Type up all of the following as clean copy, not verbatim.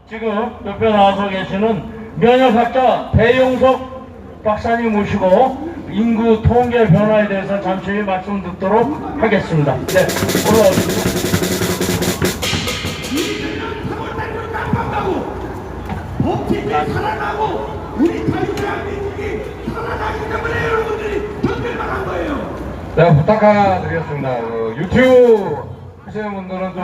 지금 옆에 나와서 계시는 면역학자 배용석 박사님 모시고 인구 통계 변화에 대해서 잠시 말씀 듣도록 하겠습니다. 네, 올라오십시오. 법칙이 살아나고 우리 자유대한민국이 살아나기 때문에 여러분들이 견딜만 한 거예요. 제가 부탁드리겠습니다. 유튜브 하시는 분들은 좀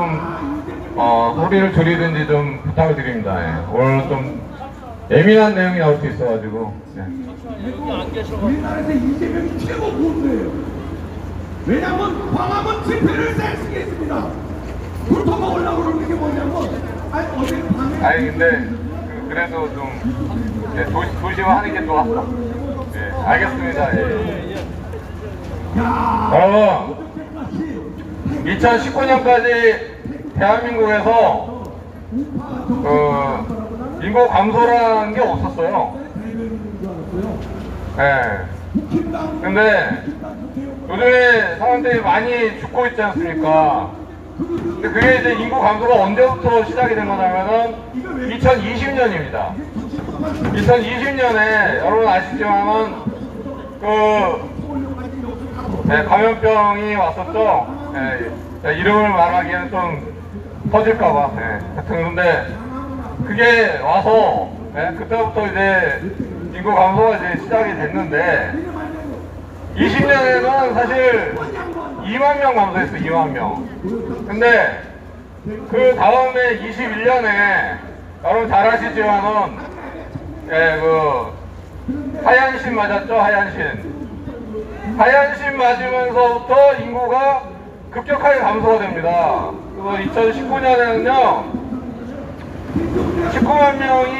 소리를 줄이든지 좀 부탁을 드립니다. 예. 오늘 좀 예민한 내용이 나올 수 있어가지고. 예. 우리나라에서 이재명이 최고 보수예요. 왜냐하면 광화문 집회를 셀수있습니다. 불토가 올라오는 게 뭐냐면 어제 밤에 아니 근데 그래도 좀 예, 조심하는 게 좋았어. 예, 알겠습니다. 예. 여러분 2019년까지 대한민국에서 인구 감소라는 게 없었어요. 예. 근데 요즘에 사람들이 많이 죽고 있지 않습니까? 근데 그게 이제 인구 감소가 언제부터 시작이 된 거냐면은 2020년입니다. 2020년에 여러분 아시지만은 감염병이 왔었죠. 이름을 말하기에는 좀 터질까봐. 하여튼 그런데 그게 와서 그때부터 이제 인구 감소가 이제 시작이 됐는데 20년에는 사실 2만 명 감소했어요. 2만 명. 근데 그 다음에 21년에 여러분 잘 아시지만은 하얀신 맞았죠. 하얀신 맞으면서부터 인구가 급격하게 감소가 됩니다. 그래서 2019년에는요 19만 명이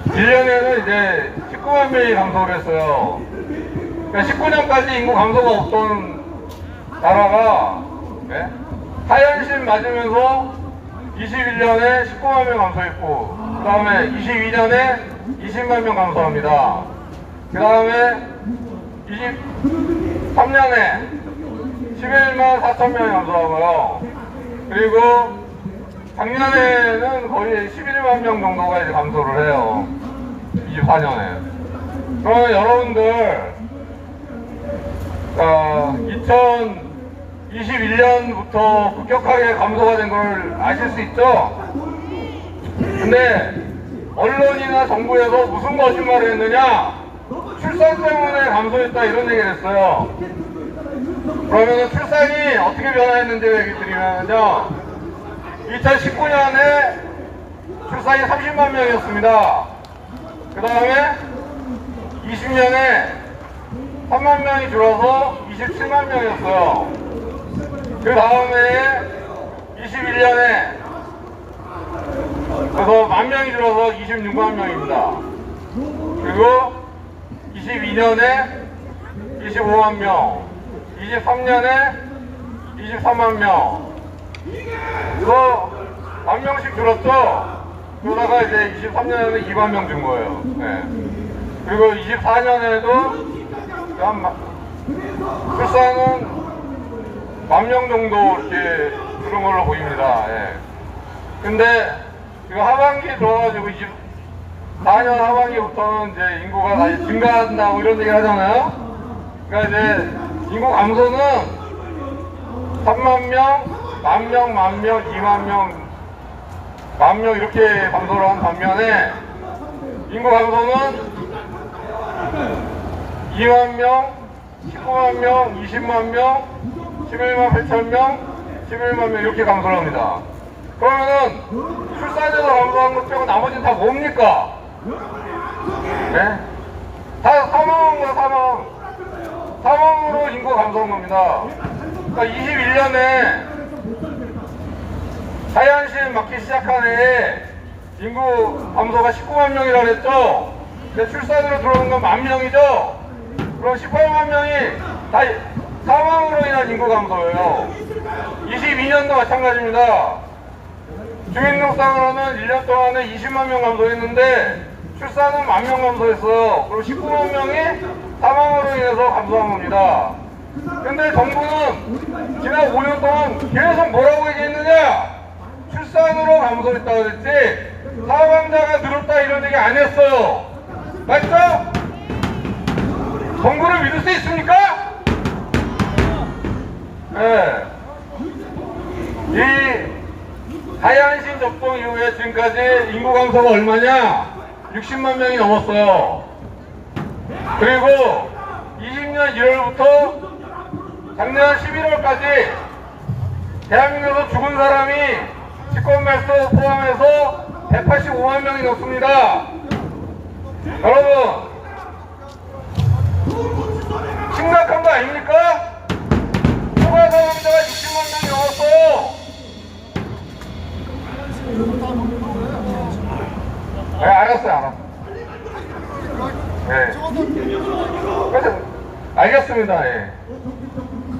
21년에는 이제 19만 명이 감소를 했어요. 그러니까 19년까지 인구 감소가 없던 나라가 하얀신 맞으면서 21년에 19만 명 감소했고 그 다음에 22년에 20만 명 감소합니다. 그 다음에 23년에 11만 4천 명이 감소하고요. 그리고 작년에는 거의 11만 명 정도가 이제 감소를 해요. 24년에. 그러면 여러분들 2021년부터 급격하게 감소가 된 걸 아실 수 있죠? 근데 언론이나 정부에서 무슨 거짓말을 했느냐? 출산 때문에 감소했다 이런 얘기를 했어요. 그러면 출산이 어떻게 변화했는지 얘기 드리면요 2019년에 출산이 30만 명이었습니다. 그 다음에 20년에 3만 명이 줄어서 27만 명이었어요. 그 다음에 21년에 그래서 만 명이 줄어서 26만 명입니다. 그리고 22년에 25만 명, 23년에 23만 명. 그래서 만 명씩 줄었죠? 그러다가 이제 23년에는 2만 명 준 거예요. 그리고 24년에도 출산은 10,000명 정도 이렇게 줄은 걸로 보입니다. 근데 이거 하반기에 들어가지고 24년 하반기부터는 이제 인구가 다시 증가한다고 이런 얘기를 하잖아요. 그러니까 이제 인구 감소는 3만 명, 10,000명, 10,000명, 2만 명, 10,000명 이렇게 감소를 한 반면에 인구 감소는 2만 명, 19만 명, 20만 명, 11만 8천 명, 11만 명 이렇게 감소를 합니다. 그러면은 출산에서 감소한 것 빼고 나머지는 다 뭡니까? 다 사망한 거야, 사망으로 인구가 감소한 겁니다. 그러니까 21년에 하얀신 맞기 시작한 해에 인구 감소가 19만 명이라고 했죠? 근데 출산으로 들어오는 건 10,000명이죠? 그럼 18만 명이 다 사망으로 인한 인구 감소예요. 22년도 마찬가지입니다. 주민등록상으로는 1년 동안에 20만 명 감소했는데 출산은 10,000명 감소했어요. 그리고 19만 명이 사망으로 인해서 감소한 겁니다. 근데 정부는 지난 5년 동안 계속 뭐라고 얘기했느냐? 출산으로 감소했다고 그랬지 사망자가 늘었다 이런 얘기 안 했어요. 맞죠? 정부를 믿을 수 있습니까? 네. 이 하얀신 접종 이후에 지금까지 인구 감소가 얼마냐? 60만 명이 넘었어요. 그리고 20년 1월부터 작년 11월까지 대한민국에서 죽은 사람이 직권말소 포함해서 185만 명이 넘습니다. 여러분 심각한 거 아닙니까? 추가 사망자가 60만 명이 넘었어요. 네, 알았어요. 네. 그래서 알겠습니다. 예.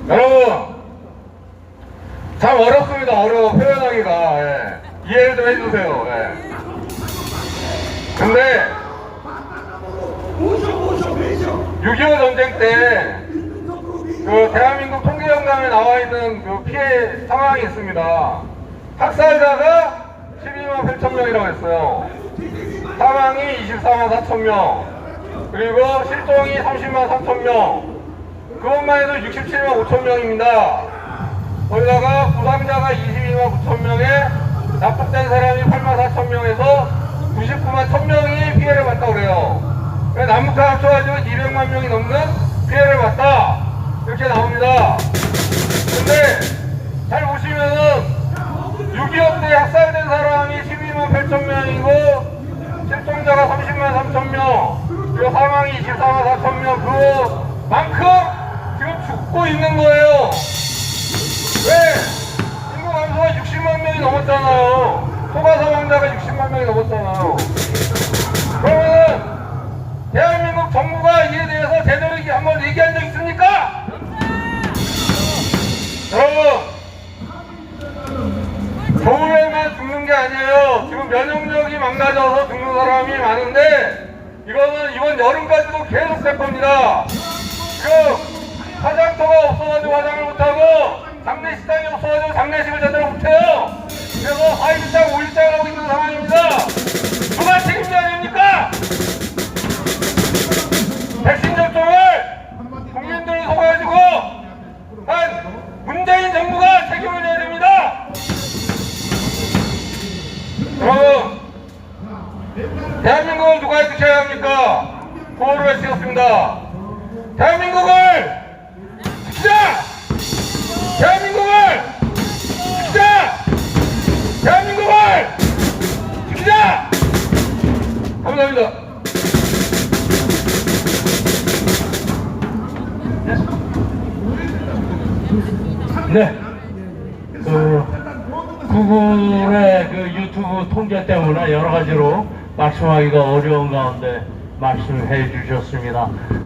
여러분 참 어렵습니다. 어려워 표현하기가. 예. 이해를 좀 해주세요. 예. 근데 6.25 전쟁 때 그 대한민국 통계영감에 나와 있는 그 피해 상황이 있습니다. 학살자가 12만 8천 명이라고 했어요. 사망이 24만 4천 명, 그리고 실종이 30만 3천 명, 그것만 해도 67만 5천 명입니다. 거기다가 부상자가 22만 9천 명에 납북된 사람이 8만 4천 명에서 99만 1천 명이 피해를 봤다고 그래요. 남북한 합쳐가지고 200만 명이 넘는 피해를 봤다 이렇게 나옵니다. 근데 잘 보시면은 6.25 때 학살된 사람이 12만 8천 명이고 실종자가 30만 3천 명, 그리고 사망이 24만 4천 명, 그만큼 지금 죽고 있는 거예요. 왜? 인구 감소가 60만 명이 넘었잖아요. 초과 사망자가 60만 명이 넘었잖아요. 그러면은 대한민국 정부가 이에 대해서 제대로 한번 얘기한 적 있습니까? 여러분, 겨울에만 죽는 게 아니에요. 지금 면역력이 망가져서 죽는 사람이 많은데 이거는 이번 여름까지도 계속 될 겁니다. 지금 화장터가 없어가지고 화장을 못하고 장례식장이 없어가지고 장례식을 제대로 못해요. 그래서 4일장, 5일장을 하고 있는 상황입니다. 누가 책임이 아닙니까? 백신 접종을 국민들이 속아가지고 한 문재인 정부가 책임을 져야 됩니다. 여러분, 대한민국을 누가 해주셔야 합니까? 구호를 외치겠습니다. 대한민국을 지키자! 대한민국을 지키자! 대한민국을 지키자! 감사합니다. 네. 구글의 그 유튜브 통제 때문에 여러 가지로 말씀하기가 어려운 가운데 말씀해 주셨습니다.